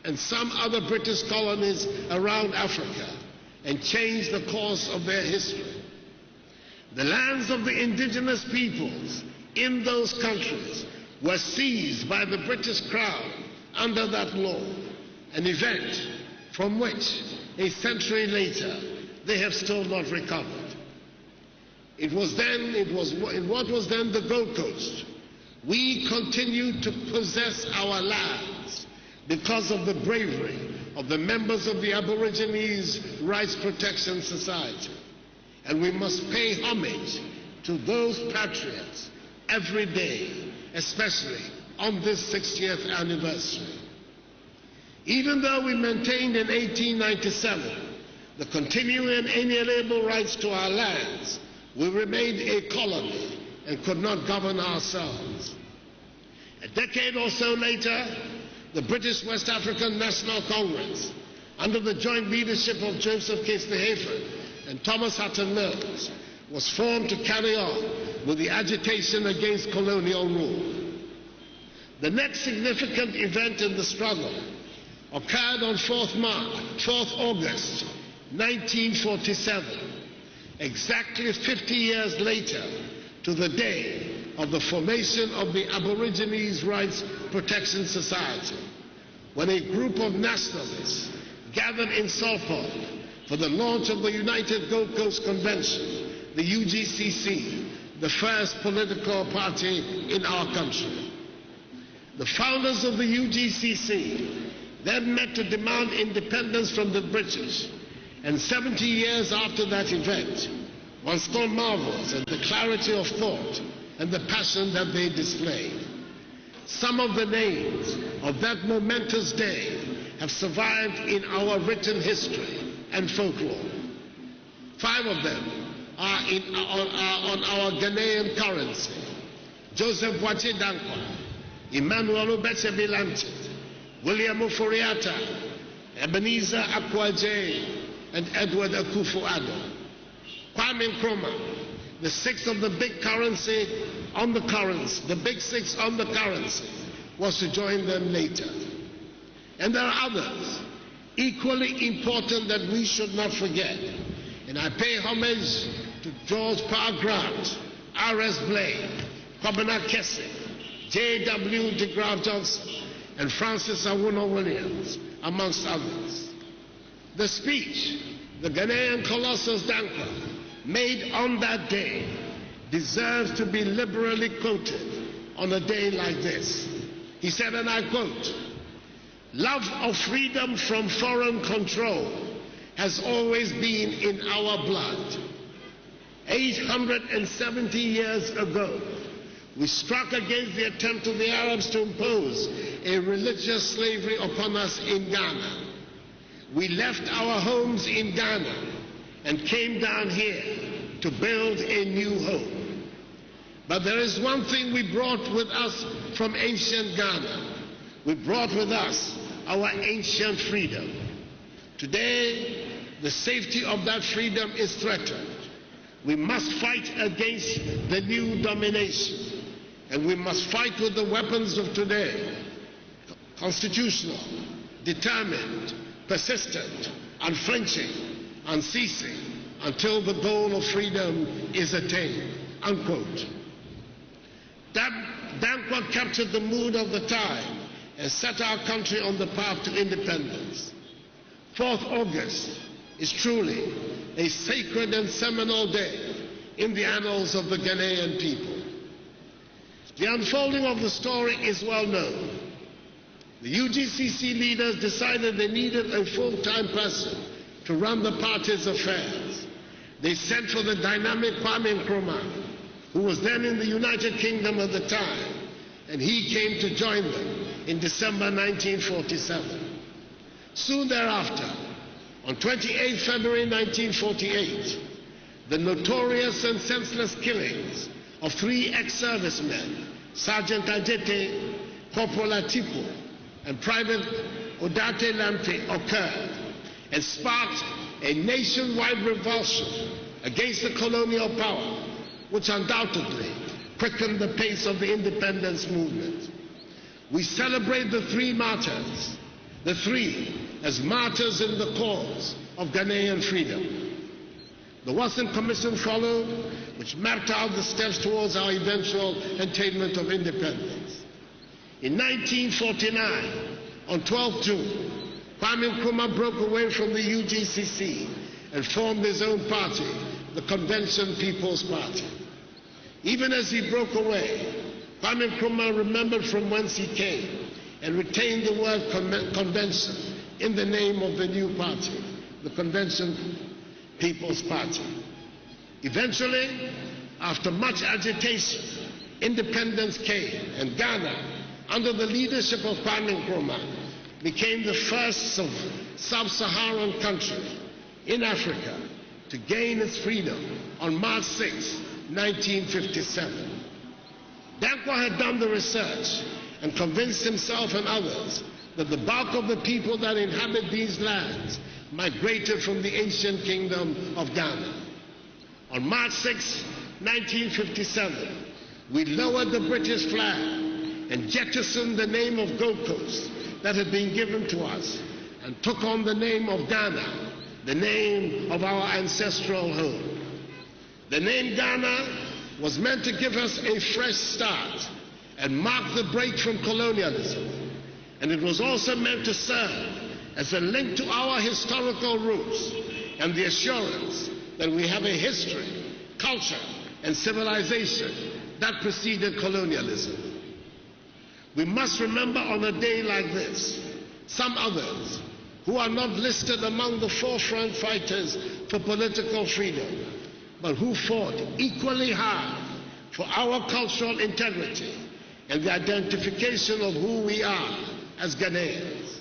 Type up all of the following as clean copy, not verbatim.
and some other British colonies around Africa and changed the course of their history. The lands of the indigenous peoples in those countries were seized by the British Crown under that law, an event from which, a century later, they have still not recovered. In what was then the Gold Coast, we continued to possess our lands because of the bravery of the members of the Aborigines Rights Protection Society. And we must pay homage to those patriots every day, especially on this 60th anniversary. Even though we maintained in 1897 the continuing and inalienable rights to our lands, we remained a colony and could not govern ourselves. A decade or so later, the British West African National Congress, under the joint leadership of Joseph Kingsley Hayford and Thomas Hutton Mills, was formed to carry on with the agitation against colonial rule. The next significant event in the struggle occurred on 4th August 1947, exactly 50 years later to the day of the formation of the Aborigines Rights Protection Society, when a group of nationalists gathered in Southport for the launch of the United Gold Coast Convention, the UGCC, the first political party in our country. The founders of the UGCC then met to demand independence from the British, and 70 years after that event, one still marvels at the clarity of thought and the passion that they displayed. Some of the names of that momentous day have survived in our written history and folklore. 5 of them are on our Ghanaian currency: Joseph Boache Dankwa, Emmanuel Ubeche-Bilanchit, William Oforiatta, Ebenezer Akwaje, and Edward Akufo-Addo. Kwame Nkrumah, the 6th of the big currency on the currency, the big 6 on the currency, was to join them later. And there are others equally important that we should not forget. And I pay homage to George Parr Grant, R.S. Blake, Kobina Kessie, J.W. de Graaf Johnson, and Francis Awuno Williams, amongst others. The speech the Ghanaian Colossus Dankwa made on that day deserves to be liberally quoted on a day like this. He said, and I quote, "Love of freedom from foreign control has always been in our blood. 870 years ago, we struck against the attempt of the Arabs to impose a religious slavery upon us in Ghana. We left our homes in Ghana and came down here to build a new home. But there is one thing we brought with us from ancient Ghana. We brought with us our ancient freedom. Today, the safety of that freedom is threatened. We must fight against the new domination, and we must fight with the weapons of today: constitutional, determined, persistent, unflinching, unceasing, until the goal of freedom is attained." Unquote. Dankwa captured the mood of the time and set our country on the path to independence. 4th August is truly a sacred and seminal day in the annals of the Ghanaian people. The unfolding of the story is well known. The UGCC leaders decided they needed a full-time person to run the party's affairs. They sent for the dynamic Kwame Nkrumah, who was then in the United Kingdom at the time, and he came to join them in December 1947. Soon thereafter, on 28 February 1948, the notorious and senseless killings of 3 ex-servicemen, Sergeant Ajete, Corporal Atiku, and Private Odate Lamte, occurred and sparked a nationwide revulsion against the colonial power, which undoubtedly quickened the pace of the independence movement. We celebrate the 3 martyrs The three as martyrs in the cause of Ghanaian freedom. The Watson Commission followed, which mapped out the steps towards our eventual attainment of independence. In 1949, on 12 June, Kwame Nkrumah broke away from the UGCC and formed his own party, the Convention People's Party. Even as he broke away, Kwame Nkrumah remembered from whence he came and retained the word convention in the name of the new party, the Convention People's Party. Eventually, after much agitation, independence came, and Ghana, under the leadership of Kwame Nkrumah, became the first sub-Saharan country in Africa to gain its freedom on March 6, 1957. Dankwa had done the research and convinced himself and others that the bulk of the people that inhabit these lands migrated from the ancient kingdom of Ghana. On March 6, 1957, we lowered the British flag and jettisoned the name of Gold Coast that had been given to us and took on the name of Ghana, the name of our ancestral home. The name Ghana was meant to give us a fresh start and mark the break from colonialism, and it was also meant to serve as a link to our historical roots and the assurance that we have a history, culture, and civilization that preceded colonialism. We must remember on a day like this some others who are not listed among the forefront fighters for political freedom, but who fought equally hard for our cultural integrity and the identification of who we are as Ghanaians.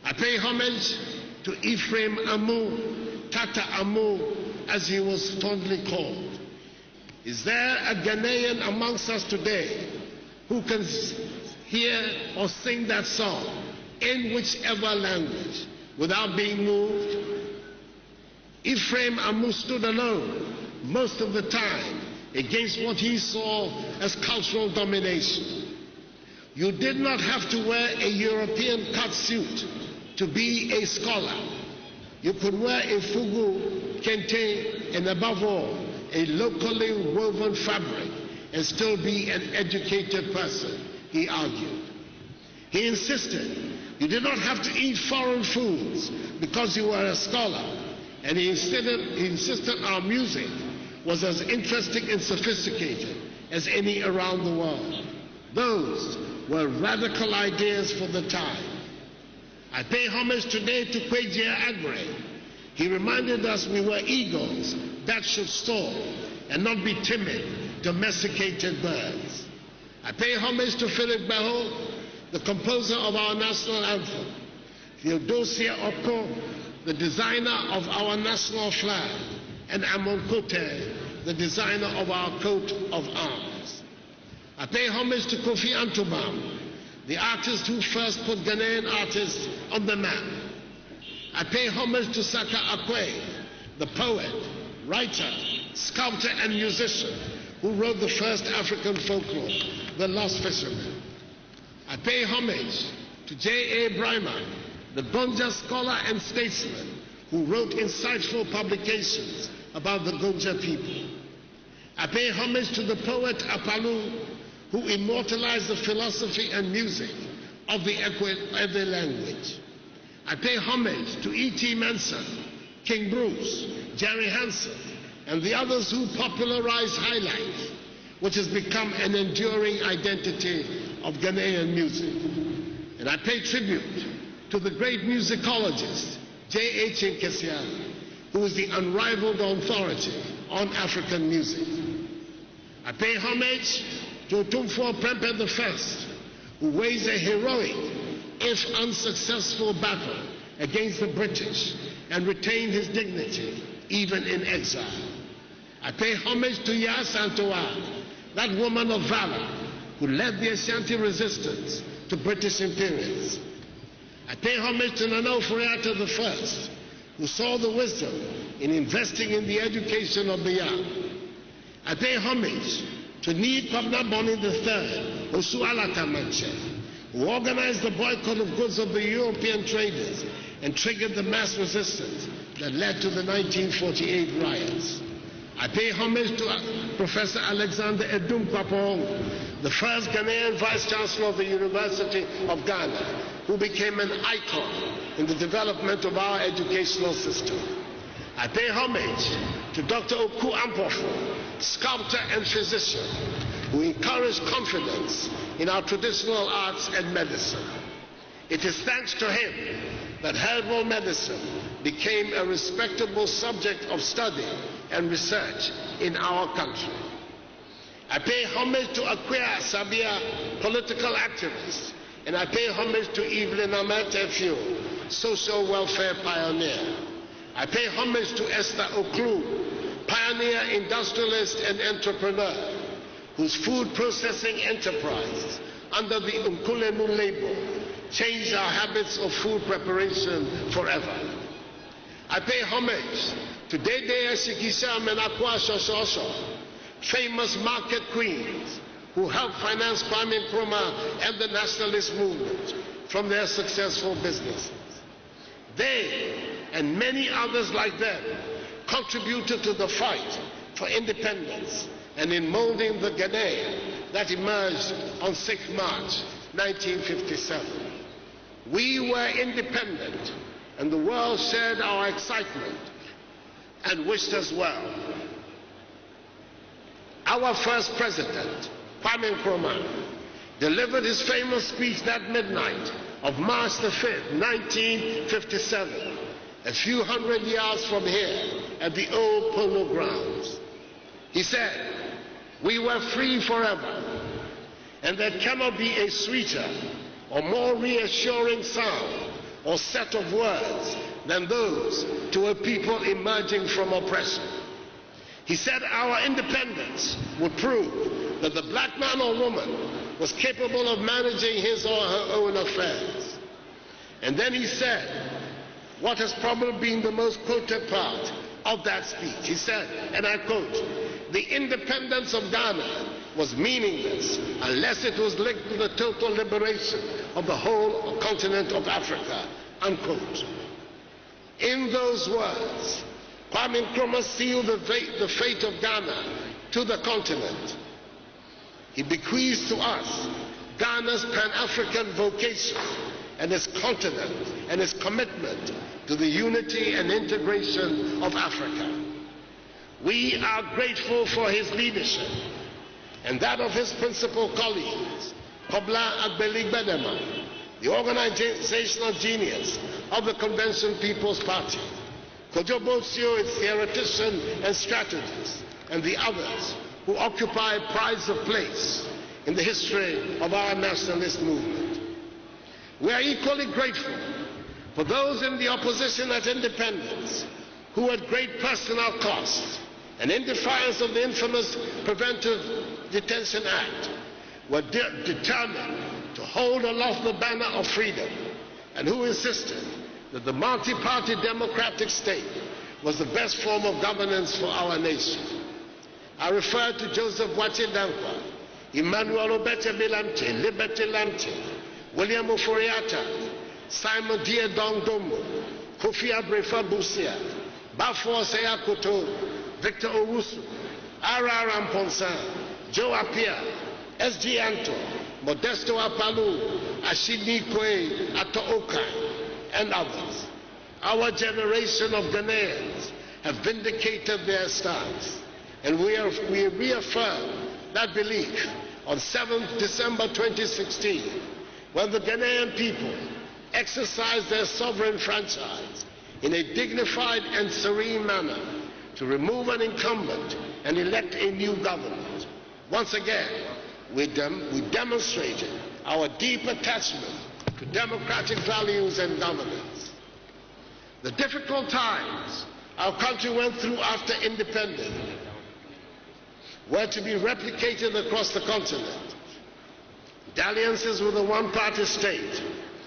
I pay homage to Ephraim Amu, Tata Amu, as he was fondly called. Is there a Ghanaian amongst us today who can hear or sing that song in whichever language without being moved? Ephraim Amu stood alone most of the time against what he saw as cultural domination. You did not have to wear a European cut suit to be a scholar. You could wear a fugu, kente, and above all, a locally woven fabric and still be an educated person, he argued. He insisted you did not have to eat foreign foods because you were a scholar, and he insisted our music was as interesting and sophisticated as any around the world. Those were radical ideas for the time. I pay homage today to Kwejia Agre. He reminded us we were eagles that should soar and not be timid, domesticated birds. I pay homage to Philip Beho, the composer of our national anthem, Theodosia Oko, the designer of our national flag, and Amon Kote, the designer of our coat of arms. I pay homage to Kofi Antobam, the artist who first put Ghanaian artists on the map. I pay homage to Saka Akwe, the poet, writer, sculptor, and musician who wrote the first African folklore, The Lost Fisherman. I pay homage to J.A. Bryman, the Gonja scholar and statesman who wrote insightful publications about the Gonja people. I pay homage to the poet Apalu, who immortalized the philosophy and music of the Ekwe language. I pay homage to E.T. Manson, King Bruce, Jerry Hansen, and the others who popularized High Life, which has become an enduring identity of Ghanaian music. And I pay tribute to the great musicologist, J.H. Nkesiah, who is the unrivaled authority on African music. I pay homage to Otumfuo Prempeh I, who waged a heroic, if unsuccessful, battle against the British and retained his dignity even in exile. I pay homage to Ya Santoa, that woman of valor who led the Ashanti resistance to British imperialism. I pay homage to Nana Ofori-Atta I, who saw the wisdom in investing in the education of the young. I pay homage to Nii Kwabena Boni III, Osu Alata Manche, who organized the boycott of goods of the European traders and triggered the mass resistance that led to the 1948 riots. I pay homage to Professor Alexander Edum Kwapong, the first Ghanaian Vice-Chancellor of the University of Ghana, who became an icon in the development of our educational system. I pay homage to Dr. Oku Ampofo, sculptor and physician, who encouraged confidence in our traditional arts and medicine. It is thanks to him that herbal medicine became a respectable subject of study and research in our country. I pay homage to Akua Sabia, political activist, and I pay homage to Evelyn Amatefio, social welfare pioneer. I pay homage to Esther Oklu, pioneer industrialist and entrepreneur, whose food processing enterprise under the Unkulenu label changed our habits of food preparation forever. I pay homage to Dede Shikisha Menakwa Shososho, famous market queens who helped finance Kwame Nkrumah and the nationalist movement from their successful businesses. They and many others like them contributed to the fight for independence and in molding the Ghanaian that emerged on 6 March 1957. We were independent, and the world shared our excitement and wished us well. Our first president, Kwame Nkrumah, delivered his famous speech that midnight of March the 5th, 1957, a few hundred yards from here at the old Polo Grounds. He said, "We were free forever, and there cannot be a sweeter or more reassuring sound or set of words than those to a people emerging from oppression." He said our independence would prove that the black man or woman was capable of managing his or her own affairs. And then he said what has probably been the most quoted part of that speech. He said, and I quote, "The independence of Ghana was meaningless unless it was linked to the total liberation of the whole continent of Africa," unquote. In those words, Kwame Nkrumah sealed the fate of Ghana to the continent. He bequeathed to us Ghana's Pan-African vocation and its continent and its commitment to the unity and integration of Africa. We are grateful for his leadership and that of his principal colleagues, Kobla Agbeli-Gbedema, the organizational genius of the Convention People's Party, Kojo Bosio, its theoretician and strategist, and the others who occupy pride of place in the history of our nationalist movement. We are equally grateful for those in the opposition at independence who at great personal cost and in defiance of the infamous Preventive Detention Act were determined to hold aloft the banner of freedom and who insisted that the multi-party democratic state was the best form of governance for our nation. I refer to Joseph Boachier Dankwa, Emmanuel Obete Bilamte, Liberty Lamte, William Oforiatta, Simon Diedong Domo, Kofi Abrefa Busia, Bafo Seyakoto, Victor Owusu, R.R. Ramponsan, Joe Apia, S.G. Anto, Modesto Apalu, Ashidi Kwe, Ato Okai, and others. Our generation of Ghanaians have vindicated their stance, and we reaffirm that belief on 7th December 2016, when the Ghanaian people exercised their sovereign franchise in a dignified and serene manner to remove an incumbent and elect a new government. Once again, we demonstrated our deep attachment to democratic values and governance. The difficult times our country went through after independence were to be replicated across the continent. Dalliances with a one-party state